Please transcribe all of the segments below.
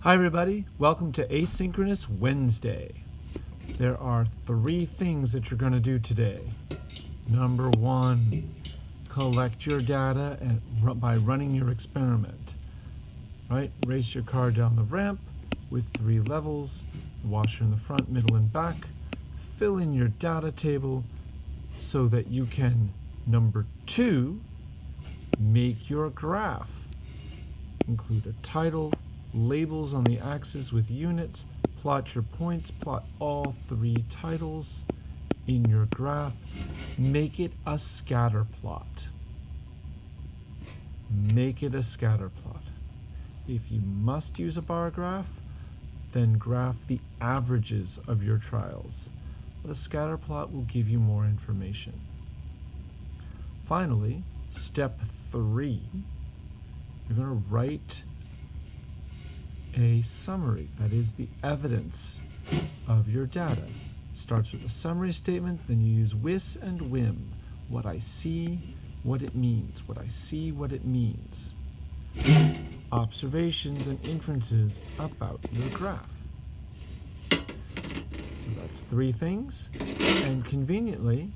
Hi everybody, welcome to Asynchronous Wednesday. There are 3 things that you're going to do today. Number 1, collect your data by running your experiment. Right? Race your car down the ramp with 3 levels, washer in the front, middle, and back. Fill in your data table so that you can, number 2, make your graph. Include a title, labels on the axis with units, plot your points, plot all 3 titles in your graph, make it a scatter plot. Make it a scatter plot. If you must use a bar graph, then graph the averages of your trials. But a scatter plot will give you more information. Finally, step 3, you're going to write a summary, that is the evidence of your data. It starts with a summary statement, then you use whis and whim. What I see, what it means. What I see, what it means. Observations and inferences about your graph. So that's 3 things, and conveniently,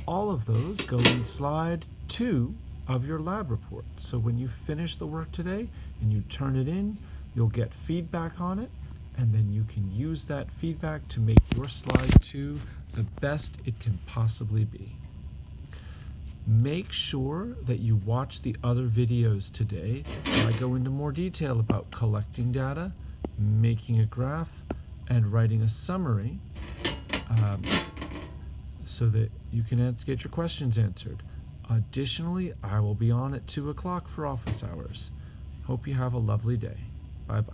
all of those go in slide 2 of your lab report. So when you finish the work today and you turn it in, you'll get feedback on it, and then you can use that feedback to make your slide 2 the best it can possibly be. Make sure that you watch the other videos today where I go into more detail about collecting data, making a graph, and writing a summary so that you can get your questions answered. Additionally, I will be on at 2 o'clock for office hours. Hope you have a lovely day. Bye-bye.